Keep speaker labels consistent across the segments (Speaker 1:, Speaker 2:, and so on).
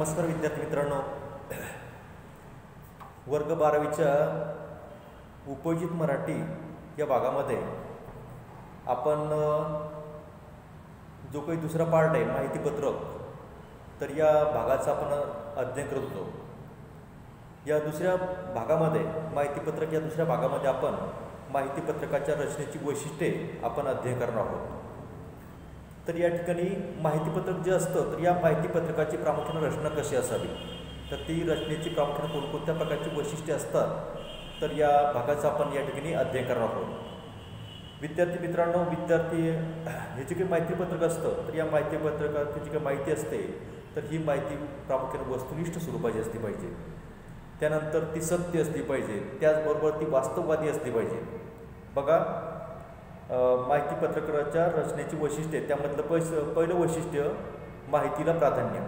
Speaker 1: नमस्कार विद्यार्थी मित्रांनो, वर्ग 12च्या उपयोजित मराठी या भागामध्ये आपण जो काही दुसरा पार्ट आहे माहितीपत्रक, तर या भागाचा आपण अध्ययन करत होतो. या दुसऱ्या भागामध्ये माहितीपत्रक या दुसऱ्या भागामध्ये आपण माहितीपत्रकाच्या रचनेची वैशिष्ट्ये आपण अध्ययन करणार आहोत. तर या ठिकाणी माहितीपत्रक जे असतं, तर या माहितीपत्रकाची प्रामुख्याने रचना कशी असावी, तर ती रचनेची प्रामुख्याने कोणकोणत्या प्रकारची वैशिष्ट्ये असतात, तर या भागाचं आपण या ठिकाणी अध्ययन करणार आहोत. विद्यार्थी मित्रांनो, हे जे काही माहितीपत्रक असतं, तर या माहितीपत्रकाची जी काही माहिती असते, तर ही माहिती प्रामुख्याने वस्तुनिष्ठ स्वरूपाची असली पाहिजे. त्यानंतर ती सत्य असली पाहिजे, त्याचबरोबर ती वास्तववादी असली पाहिजे. बघा, माहितीपत्रकाच्या रचनेची वैशिष्ट्ये, त्यामधलं पहिलं वैशिष्ट्य माहितीला प्राधान्य.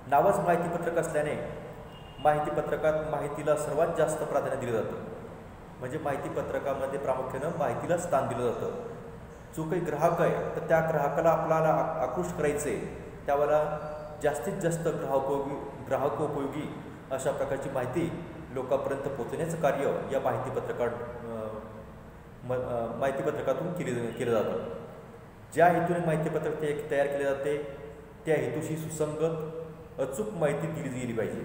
Speaker 1: नावच माहितीपत्रक असल्याने माहितीपत्रकात माहितीला सर्वात जास्त प्राधान्य दिलं जातं. म्हणजे माहितीपत्रकामध्ये प्रामुख्यानं माहितीला स्थान दिलं जातं. जो काही ग्राहक आहे, तर त्या ग्राहकाला आपल्याला आकृष्ट करायचे, त्यावेळेला जास्तीत जास्त ग्राहकोपयोगी अशा प्रकारची माहिती लोकांपर्यंत पोहोचवण्याचं कार्य या माहितीपत्रकातून केलं जातं. ज्या हेतूने माहितीपत्रक तयार केले जाते, त्या हेतूशी सुसंगत अचूक माहिती दिली गेली पाहिजे.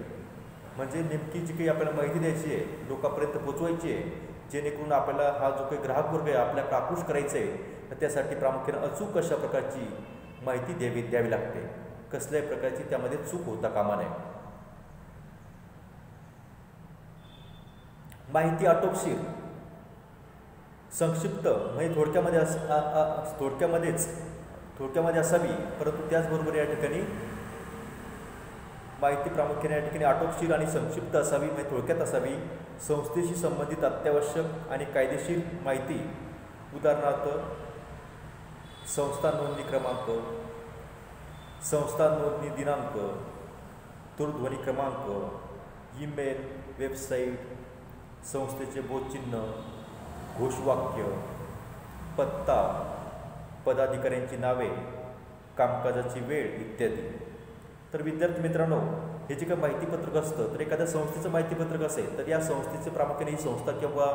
Speaker 1: म्हणजे नेमकी जी काही आपल्याला माहिती द्यायची आहे, लोकांपर्यंत पोचवायची आहे, जेणेकरून आपल्याला हा जो काही ग्राहक वर्ग आहे आपल्याला आकृष्ट करायचं आहे, तर त्यासाठी प्रामुख्याने अचूक अशा प्रकारची माहिती द्यावी लागते. कसल्याही प्रकारची त्यामध्ये चूक होता कामा नये. माहिती आटोपशीर, संक्षिप्त, म्हणजे थोडक्यामध्ये असावी, परंतु त्याचबरोबर या ठिकाणी माहिती प्रामुख्याने या ठिकाणी आटोपशीर आणि संक्षिप्त असावी, म्हणजे थोडक्यात असावी. संस्थेशी संबंधित अत्यावश्यक आणि कायदेशीर माहिती, उदाहरणार्थ संस्था नोंदणी क्रमांक, संस्था नोंदणी दिनांक, दूरध्वनी क्रमांक, ईमेल, वेबसाईट, संस्थेचे बोधचिन्ह, घोषवाक्य, पत्ता, पदाधिकाऱ्यांची नावे, कामकाजाची वेळ इत्यादी. तर विद्यार्थी मित्रांनो, हे जे काही माहितीपत्रक असतं, तर एखाद्या संस्थेचं माहितीपत्रक असेल, तर या संस्थेचे प्रामुख्याने ही संस्था केव्हा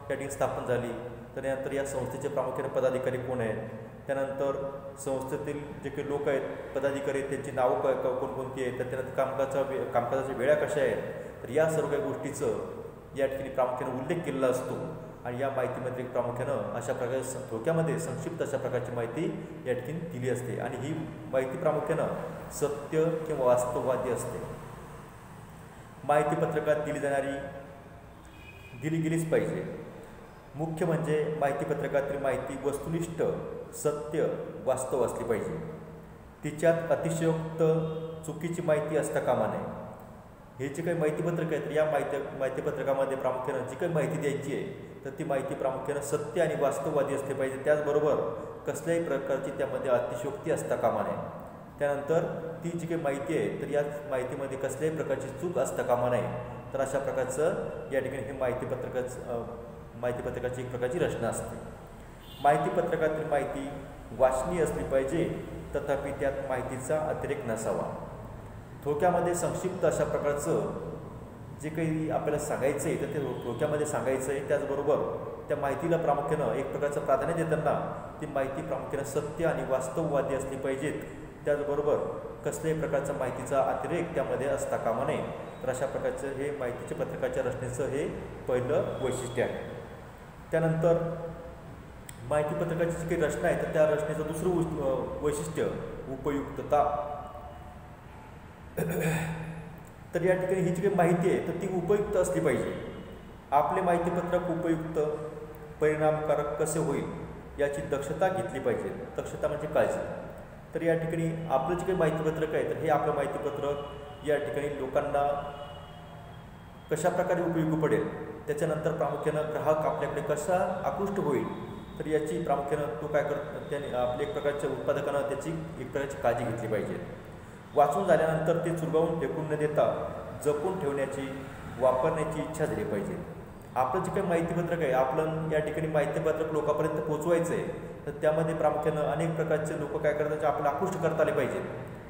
Speaker 1: त्या ठिकाणी स्थापन झाली, तर यानंतर या संस्थेचे प्रामुख्याने पदाधिकारी कोण आहेत, त्यानंतर संस्थेतील जे काही लोक आहेत, पदाधिकारी, त्यांची नावं कोणकोणती आहेत, तर त्यानंतर कामकाजाच्या वेळा कशा आहेत, तर या सर्व काही गोष्टीचं या ठिकाणी प्रामुख्याने उल्लेख केलेला असतो. आणि या माहितीमध्ये प्रामुख्यानं अशा प्रकारे थोडक्यामध्ये संक्षिप्त अशा प्रकारची माहिती या ठिकाणी दिली असते. आणि ही माहिती प्रामुख्यानं सत्य किंवा वास्तववादी असते. माहितीपत्रकात दिली गेलीच पाहिजे. मुख्य म्हणजे माहितीपत्रकातील माहिती वस्तुनिष्ठ, सत्य, वास्तव असली पाहिजे. तिच्यात अतिशयोक्त, चुकीची माहिती असता कामा नये. हे जे काही माहितीपत्रक आहे, तर या माहितीपत्रकामध्ये प्रामुख्यानं जी काही माहिती द्यायची आहे, तर ती माहिती प्रामुख्यानं सत्य आणि वास्तववादी असली पाहिजे. त्याचबरोबर कसल्याही प्रकारची त्यामध्ये अतिशयोक्ती असता कामा नये. त्यानंतर ती जी काही माहिती आहे, तर या माहितीमध्ये कसल्याही प्रकारची चूक असता कामा नये. तर अशा प्रकारचं या ठिकाणी हे माहितीपत्रकाची एक प्रकारची रचना असते. माहितीपत्रकातील माहिती वाचनीय असली पाहिजे, तथापि त्यात माहितीचा अतिरेक नसावा. थोडक्यामध्ये संक्षिप्त अशा प्रकारचं जे काही आपल्याला सांगायचं आहे, तर ते थोडक्यामध्ये सांगायचं आहे. त्याचबरोबर त्या माहितीला प्रामुख्यानं एक प्रकारचं प्राधान्य देताना ती माहिती प्रामुख्यानं सत्य आणि वास्तववादी असली पाहिजेत. त्याचबरोबर कसल्याही प्रकारचा माहितीचा अतिरेक त्यामध्ये असता कामा नये. तर अशा प्रकारचं हे माहितीच्या पत्रकाच्या रचनेचं हे पहिलं वैशिष्ट्य आहे. त्यानंतर माहितीपत्रकाची जी काही रचना आहे, तर त्या रचनेचं दुसरं वैशिष्ट्य उपयुक्तता. तर या ठिकाणी ही जी काही माहिती आहे, तर ती उपयुक्त असली पाहिजे. आपले माहितीपत्रक उपयुक्त, परिणामकारक कसे होईल याची दक्षता घेतली पाहिजे. दक्षता म्हणजे काळजी. तर या ठिकाणी आपलं जे काही माहितीपत्रक आहे, तर हे आपलं माहितीपत्रक या ठिकाणी लोकांना कशाप्रकारे उपयोगी पडेल, त्याच्यानंतर प्रामुख्यानं ग्राहक आपल्याकडे कसा आकृष्ट होईल, तर याची प्रामुख्यानं तो काय त्याने आपल्या एक प्रकारच्या उत्पादकानं त्याची एक प्रकारची काळजी घेतली पाहिजे. वाचून झाल्यानंतर ते चुरगावून फेकून न देता जपून ठेवण्याची, वापरण्याची इच्छा झाली पाहिजे. आपलं जे काही माहितीपत्रक आहे, आपलं या ठिकाणी माहितीपत्रक लोकांपर्यंत पोहोचवायचं आहे, तर त्यामध्ये प्रामुख्यानं अनेक प्रकारचे लोक काय करतात, आपल्याला आकृष्ट करता आले पाहिजे.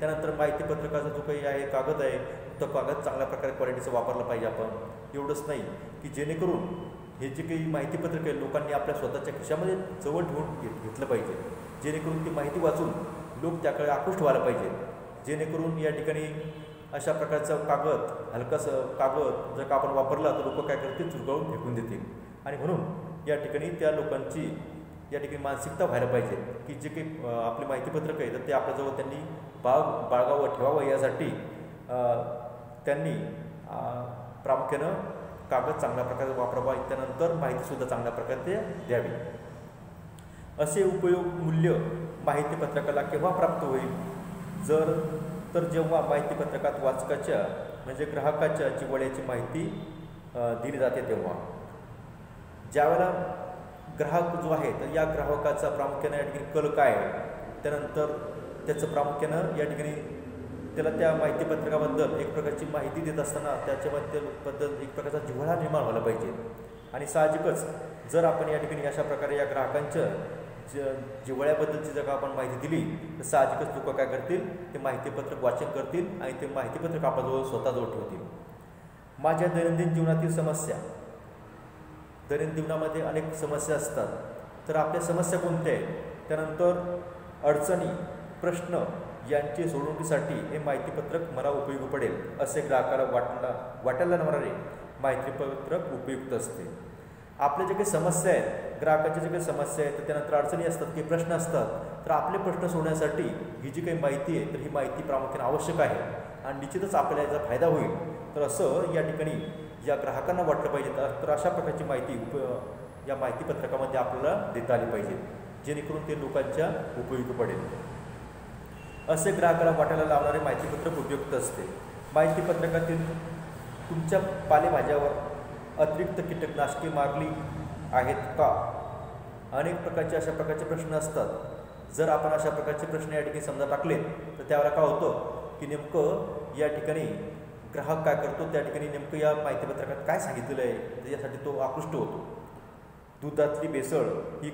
Speaker 1: त्यानंतर माहितीपत्रकाचा जो काही आहे कागद आहे तो कागद चांगल्या प्रकारे क्वालिटीचा वापरला पाहिजे आपण. एवढंच नाही की जेणेकरून हे जे काही माहितीपत्रक आहे लोकांनी आपल्या स्वतःच्या खिशामध्ये जवळ ठेवून घेतलं पाहिजे, जेणेकरून ती माहिती वाचून लोक त्याकडे आकृष्ट व्हायला पाहिजे. जेणेकरून या ठिकाणी अशा प्रकारचा कागद, हलकासा कागद जर का आपण वापरला तर लोक काय करतील, चुरगळून फेकून देतील. आणि म्हणून या ठिकाणी त्या लोकांची या ठिकाणी मानसिकता व्हायला पाहिजे की जे काही आपले माहितीपत्रक आहे तर ते आपल्याजवळ त्यांनी बाळगावं ठेवावं. यासाठी त्यांनी प्रामुख्यानं कागद चांगल्या प्रकारे वापरावा, त्यानंतर माहितीसुद्धा चांगल्या प्रकारे द्यावी. असे उपयोग मूल्य माहितीपत्रकाला केव्हा प्राप्त होईल, तर जेव्हा माहितीपत्रकात वाचकाच्या म्हणजे ग्राहकाच्या जिव्हाळ्याची माहिती दिली जाते तेव्हा. ज्यावेळेला ग्राहक जो आहे तर या ग्राहकाचा प्रामुख्यानं या ठिकाणी कल काय आहे, त्यानंतर त्याचं प्रामुख्यानं या ठिकाणी त्याला त्या माहितीपत्रकाबद्दल एक प्रकारची माहिती देत असताना त्याच्याबद्दल एक प्रकारचा जिव्हाळा निर्माण व्हायला पाहिजे. आणि साहजिकच जर आपण या ठिकाणी अशा प्रकारे या ग्राहकांच्या जिव्हाळ्याबद्दलची जर का आपण माहिती दिली तर साहजिकच लोक काय करतील, ते माहितीपत्रक वाचन करतील आणि ते माहितीपत्रक आपल्याजवळ स्वतःजवळ ठेवतील. माझ्या दैनंदिन जीवनातील समस्या. दैनंदिन जीवनामध्ये अनेक समस्या असतात, तर आपल्या समस्या कोणत्या आहेत, त्यानंतर अडचणी, प्रश्न यांची सोडवणुकीसाठी हे माहितीपत्रक मला उपयोगी पडेल असे ग्राहकाला वाटायला लागणारे माहितीपत्रक उपयुक्त असते. आपल्या जे काही समस्या आहेत, ग्राहकाच्या जे काही समस्या आहेत, तर त्यानंतर अडचणी असतात, काही प्रश्न असतात, तर आपले प्रश्न सोडवण्यासाठी ही जी काही माहिती आहे तर ही माहिती प्रामुख्याने आवश्यक आहे आणि निश्चितच आपल्याला याचा फायदा होईल. तर असं या ठिकाणी या ग्राहकांना वाटलं पाहिजे. तर अशा प्रकारची माहिती या माहितीपत्रकामध्ये आपल्याला देता आली पाहिजे, जेणेकरून ते लोकांच्या उपयोगी पडेल. असे ग्राहकाला वाटायला लावणारे माहितीपत्रक उपयुक्त असते. माहितीपत्रकातील तुमच्या पालेभाज्यावर अतिरिक्त कीटकनाशके मारली आहेत का, अनेक प्रकारचे अशा प्रकारचे प्रश्न असतात. जर आपण अशा प्रकारचे प्रश्न या ठिकाणी समजा टाकले तर त्यावेळेला काय होतं की नेमकं या ठिकाणी ग्राहक काय करतो, त्या ठिकाणी नेमकं या माहितीपत्रकात काय सांगितलेलं आहे त्याच्यासाठी तो आकृष्ट होतो. दुधातली भेसळ ही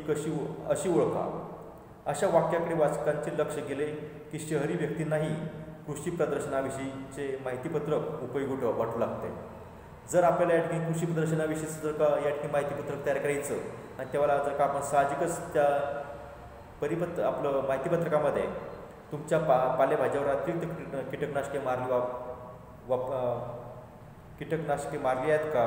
Speaker 1: अशी ओळखा. अशा वाक्याकडे वाचकांचे लक्ष गेले की शहरी व्यक्तींनाही कृषी प्रदर्शनाविषयीचे माहितीपत्रक उपयोगी वाटू लागते. जर आपल्याला या ठिकाणी कृषी प्रदर्शनाविषयी जर का या ठिकाणी माहितीपत्रक तयार करायचं आणि त्यावेळेला जर का आपण साहजिकच त्या आपलं माहितीपत्रकामध्ये तुमच्या पालेभाज्यावर अतिरिक्त कीटकनाशके कीटकनाशके मारली आहेत का,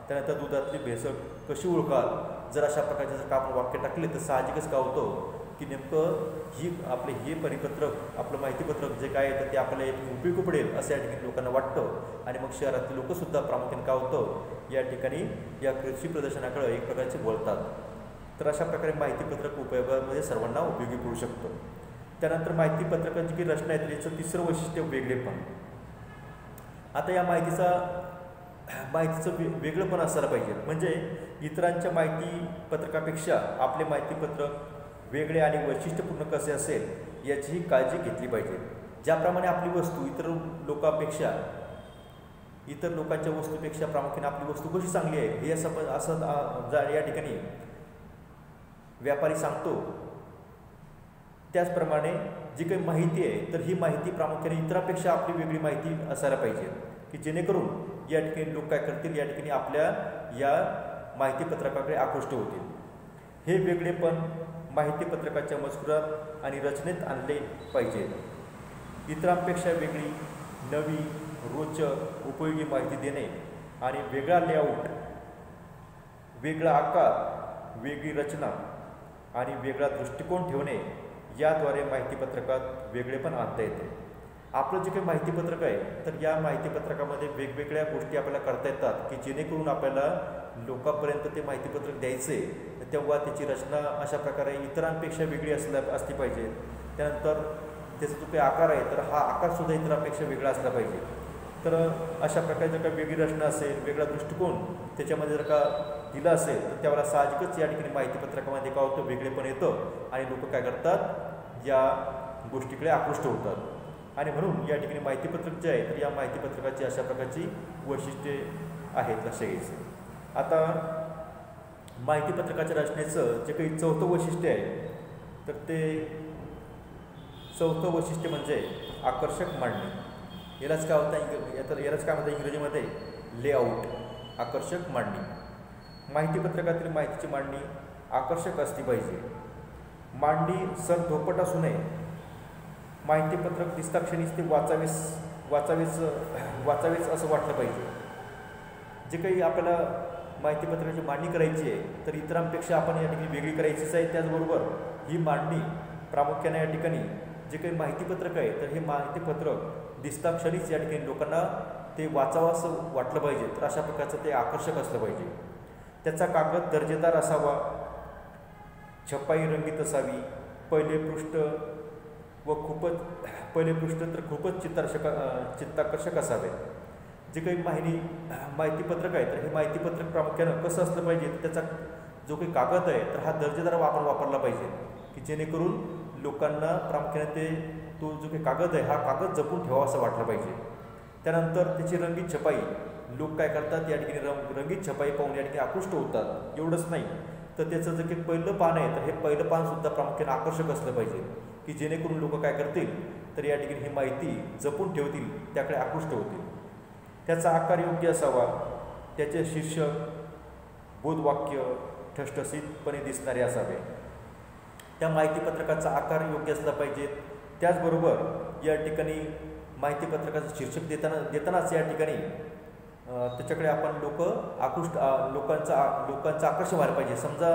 Speaker 1: त्यानंतर दुधातली भेसळ कशी ओळखाल, जर अशा प्रकारचे जर का आपण वाक्य टाकले तर साहजिकच काय होतं की नेमकं आपले हे परिपत्रक आपलं माहितीपत्रक जे काय आहे तर ते आपल्याला उपयोगी पडेल असं या ठिकाणी लोकांना वाटतं. आणि मग शहरातले लोकंसुद्धा प्रामुख्याने काय होतं या ठिकाणी या कृषी प्रदर्शनाकडे एक प्रकारचे बोलतात. तर अशा प्रकारे माहितीपत्रक उपयोगामध्ये सर्वांना उपयोगी पडू शकतं. त्यानंतर माहितीपत्रकाची जी रचना आहे तर याचं तिसरं वैशिष्ट्य वेगळेपण. आता या माहितीचं वेगळंपण असायला पाहिजे, म्हणजे इतरांच्या माहितीपत्रकापेक्षा आपले माहितीपत्रक वेगळे आणि वैशिष्ट्यपूर्ण कसे असेल याचीही काळजी घेतली पाहिजे. ज्याप्रमाणे आपली वस्तू इतर लोकांच्या वस्तूपेक्षा प्रामुख्याने आपली वस्तू कशी चांगली आहे हे असं या ठिकाणी व्यापारी सांगतो, त्याचप्रमाणे जी काही माहिती आहे तर ही माहिती प्रामुख्याने इतरांपेक्षा आपली वेगळी माहिती असायला पाहिजे की जेणेकरून या ठिकाणी लोक काय करतील, या ठिकाणी आपल्या या माहितीपत्रकाकडे आकृष्ट होतील. हे वेगळेपण माहितीपत्रकाच्या मजकुरात आणि रचनेत आणले पाहिजे. इतरांपेक्षा वेगळी, नवी, रोचक, उपयोगी माहिती देणे आणि वेगळा लेआउट, वेगळा आकार, वेगळी रचना आणि वेगळा दृष्टिकोन ठेवणे याद्वारे माहितीपत्रकात वेगळेपण आणता येते. आपलं जे काही माहितीपत्रक आहे तर या माहितीपत्रकामध्ये वेगवेगळ्या गोष्टी आपल्याला करता येतात की जेणेकरून आपल्याला लोकांपर्यंत ते माहितीपत्रक द्यायचे तेव्हा त्याची रचना अशा प्रकारे इतरांपेक्षा वेगळी असली पाहिजे. त्यानंतर त्याचा जो काही आकार आहे तर हा आकारसुद्धा इतरांपेक्षा वेगळा असला पाहिजे. तर अशा प्रकारे जर का वेगळी रचना असेल, वेगळा दृष्टिकोन त्याच्यामध्ये जर का दिला असेल तर त्यावेळेला साहजिकच या ठिकाणी माहितीपत्रकामध्ये काय होतं, वेगळेपण येतं आणि लोक काय करतात, या गोष्टीकडे आकृष्ट होतात. आणि म्हणून या ठिकाणी माहितीपत्रक जे आहे तर या माहितीपत्रकाची अशा प्रकारची वैशिष्ट्ये आहेत लक्ष घ्यायचं. आता माहितीपत्रकाच्या रचनेचं जे काही चौथं वैशिष्ट्य आहे तर ते चौथं वैशिष्ट्य म्हणजे आकर्षक मांडणी. यालाच काय होतं यालाच काय म्हणतात इंग्रजीमध्ये लेआउट. आकर्षक मांडणी. माहिती पत्रकातील माहितीची मांडणी आकर्षक असली पाहिजे. मांडणी सरधोपट असू नये. माहितीपत्रक दिसताक्षणीच ते वाचावेच असं वाटलं पाहिजे. जे काही आपल्याला माहितीपत्रकाची मांडणी करायची आहे तर इतरांपेक्षा आपण या ठिकाणी वेगळी करायचीच आहे. त्याचबरोबर ही मांडणी प्रामुख्याने या ठिकाणी जे काही माहितीपत्रक आहे तर हे माहितीपत्रक दिसताक्षणीच या ठिकाणी लोकांना ते वाचावं असं वाटलं पाहिजे. तर अशा प्रकारचं ते आकर्षक असलं पाहिजे. त्याचा कागद दर्जेदार असावा. छपाई रंगीत असावी. पहिले पृष्ठ तर खूपच चित्ताकर्षक असावे. जे काही माहितीपत्रक आहे तर हे माहितीपत्रक प्रामुख्यानं कसं असलं पाहिजे. त्याचा जो काही कागद आहे तर हा दर्जेदार वापरला पाहिजे की जेणेकरून लोकांना प्रामुख्याने तो जो काही कागद आहे हा कागद जपून ठेवावा असं वाटलं पाहिजे. त्यानंतर त्याची रंगीत छपाई. लोक काय करतात या ठिकाणी रंगीत छपाई पाहून या ठिकाणी आकृष्ट होतात. एवढंच नाही तर त्याचं जे काही पहिलं पान आहे तर हे पहिलं पानसुद्धा प्रामुख्याने आकर्षक असलं पाहिजे की जेणेकरून लोक काय करतील तर या ठिकाणी ही माहिती जपून ठेवतील, त्याकडे आकृष्ट होतील. त्याचा आकार योग्य असावा. त्याचे शीर्षक बोधवाक्य ठसठसीतपणे दिसणारे असावे. त्या माहितीपत्रकाचा आकार योग्य असला पाहिजे. त्याचबरोबर या ठिकाणी माहितीपत्रकाचं शीर्षक देतानाच या ठिकाणी त्याच्याकडे आपण लोकांचं आकर्षण व्हायला पाहिजे. समजा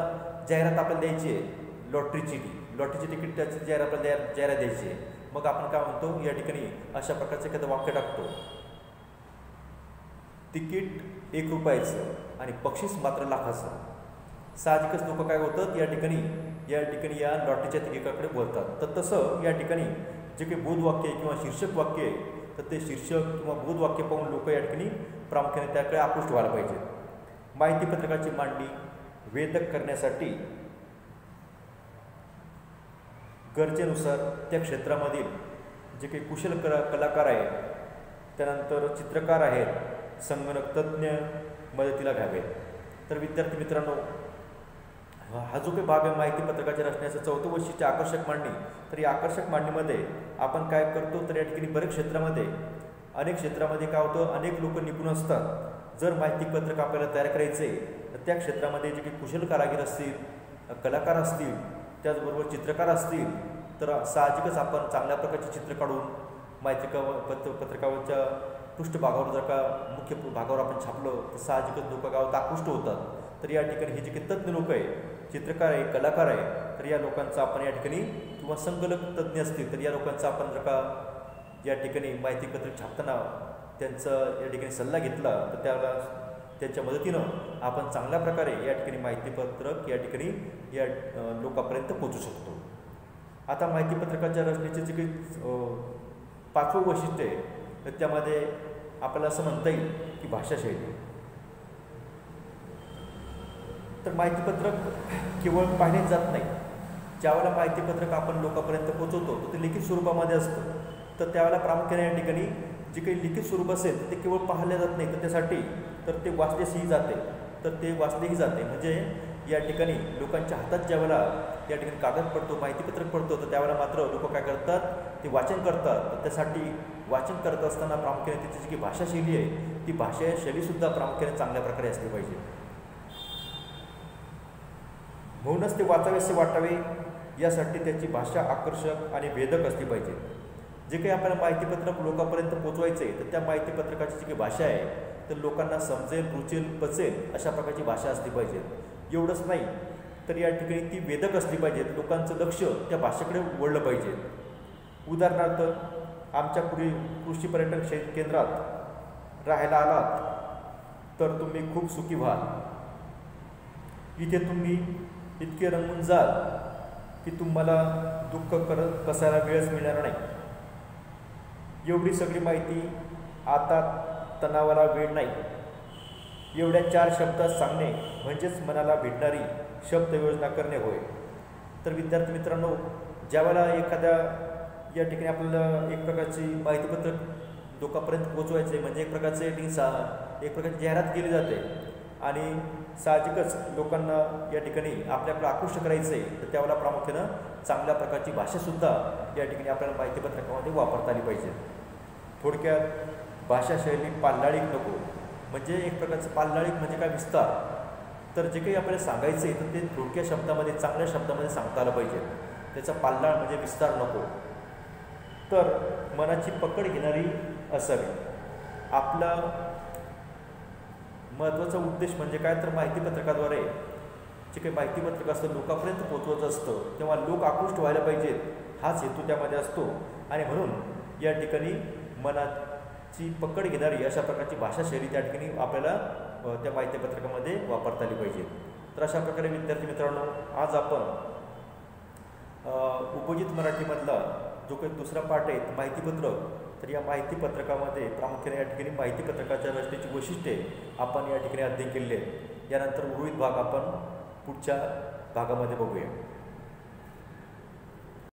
Speaker 1: जाहिरात आपल्याला द्यायची आहे लॉटरीची तिकीट त्याची जाहिरात द्यायची आहे. मग आपण काय म्हणतो या ठिकाणी अशा प्रकारचं एखादं वाक्य टाकतो. तिकीट 1 रुपयाचं आणि बक्षीस मात्र लाखाचं. साहजिकच लोक काय होतं या ठिकाणी या लॉटरीच्या तिकिटाकडे बोलतात. तर तसं या ठिकाणी जे काही बोधवाक्य किंवा शीर्षक वाक्य आहे तर ते शीर्षक किंवा बोधवाक्य पाहून लोक या ठिकाणी प्रामुख्याने त्याकडे आकृष्ट व्हायला पाहिजे. माहितीपत्रकाची मांडणी वेधक करण्यासाठी गरजेनुसार त्या क्षेत्रामधील जे काही कुशल कलाकार आहेत, त्यानंतर चित्रकार आहेत, संगणक तज्ज्ञ मदतीला घ्यावेत. तर विद्यार्थी मित्रांनो, हा जो काही भाग आहे माहितीपत्रकाच्या रचनेचं चौथं वैशिष्ट्य आकर्षक मांडणी. तर या आकर्षक मांडणीमध्ये आपण काय करतो तर या ठिकाणी अनेक क्षेत्रामध्ये काय होतं, अनेक लोक निपुण असतात. जर माहितीपत्रक आपल्याला तयार करायचे तर त्या क्षेत्रामध्ये जे काही कुशल कारागीर असतील, कलाकार असतील, त्याचबरोबर चित्रकार असतील तर साहजिकच आपण चांगल्या प्रकारचे चित्र काढून पत्रकावरच्या पृष्ठभागावर जर का मुख्य भागावर आपण छापलं तर साहजिकच लोक गावात आकृष्ट होतात. तर या ठिकाणी हे जे काही तज्ज्ञ लोक आहे, चित्रकार आहे, कलाकार आहे, तर या लोकांचं आपण या ठिकाणी किंवा संकलक तज्ज्ञ असतील तर या लोकांचा आपण जर का या ठिकाणी माहितीपत्रक छापताना त्यांचा या ठिकाणी सल्ला घेतला तर त्यांच्या मदतीनं आपण चांगल्या प्रकारे या ठिकाणी माहितीपत्रक या ठिकाणी या लोकांपर्यंत पोहोचू शकतो. आता माहितीपत्रकाच्या रचनेचे जे काही 5वं वैशिष्ट्य आहे तर त्यामध्ये आपल्याला असं म्हणता येईल की भाषाशैली. तर माहितीपत्रक केवळ पाहिलेच जात नाही. ज्यावेळेला माहितीपत्रक आपण लोकांपर्यंत पोहोचवतो तर ते लिखित स्वरूपामध्ये असतं. तर त्यावेळेला प्रामुख्याने या ठिकाणी जे काही लिखित स्वरूप असेल तर ते केवळ पाहिले जात नाही तर त्यासाठी तर ते वाचलेही जाते. म्हणजे या ठिकाणी लोकांच्या हातात ज्यावेळेला या ठिकाणी कागद पडतो, माहितीपत्रक पडतो तर त्यावेळेला मात्र लोक काय करतात ते वाचन करतात. तर त्यासाठी वाचन करत असताना प्रामुख्याने त्याची जी काही भाषाशैली आहे ती भाषाशैलीसुद्धा प्रामुख्याने चांगल्या प्रकारे असली पाहिजे. म्हणूनच ते वाचावेसे वाटावे यासाठी त्याची भाषा आकर्षक आणि वेधक असली पाहिजे. जे काही आपल्याला माहितीपत्रक लोकांपर्यंत पोचवायचं आहे तर त्या माहितीपत्रकाची जी काही भाषा आहे तर लोकांना समजेल, रुचेल, पचेल अशा प्रकारची भाषा असली पाहिजे. एवढंच नाही तर या ठिकाणी ती वेधक असली पाहिजे. लोकांचं लक्ष त्या भाषेकडे वळलं पाहिजे. उदाहरणार्थ, आमच्या कृषी पर्यटन केंद्रात राहायला आलात तर तुम्ही खूप सुखी व्हाल. इथे तुम्ही इतके रंगून जाल की तुम्हाला दुःख करत बसायला वेळच मिळणार नाही. एवढी सगळी माहिती आता तणावाला वेळ नाही. एवढ्या 4 शब्दात सांगणे म्हणजेच मनाला भेटणारी शब्दयोजना करणे होय. तर विद्यार्थी मित्रांनो, ज्यावेळेला एखाद्या या ठिकाणी आपल्याला एक प्रकारची माहितीपत्रक लोकांपर्यंत पोहोचवायचे म्हणजे एक प्रकारची जाहिरात केली जाते आणि साहजिकच लोकांना या ठिकाणी आपल्याकडे आकृष्ट करायचं आहे तर त्यावेळेला प्रामुख्यानं चांगल्या प्रकारची भाषासुद्धा या ठिकाणी आपल्याला माहितीपत्रकामध्ये वापरता आली पाहिजे. थोडक्यात भाषाशैली पाल्लाळिक नको. म्हणजे एक प्रकारचं पाल्लाळिक म्हणजे काय, विस्तार. तर जे काही आपल्याला सांगायचं आहे तर ते थोडक्या शब्दामध्ये, चांगल्या शब्दामध्ये सांगता आलं पाहिजे. त्याचा पाल्लाळ म्हणजे विस्तार नको. तर मनाची पकड घेणारी असावी. आपला महत्त्वाचा उद्देश म्हणजे काय, तर माहितीपत्रकाद्वारे जे काही माहितीपत्रक असतं लोकांपर्यंत पोचवायचं असतं, तेव्हा लोक आकृष्ट व्हायला पाहिजेत, हाच हेतू त्यामध्ये असतो. आणि म्हणून या ठिकाणी मनाची पकड घेणारी अशा प्रकारची भाषाशैली त्या ठिकाणी आपल्याला त्या माहितीपत्रकामध्ये वापरता आली पाहिजे. तर अशा प्रकारे विद्यार्थी मित्रांनो, आज आपण उपयोजित मराठीमधला जो काही दुसरा पाठ आहे माहितीपत्रक, तर या माहितीपत्रकामध्ये प्रामुख्याने या ठिकाणी माहितीपत्रकाच्या रचनेची वैशिष्ट्ये आपण या ठिकाणी अध्ययन केलेले आहेत. यानंतर उर्वरित भाग आपण पुढच्या भागामध्ये बघूया.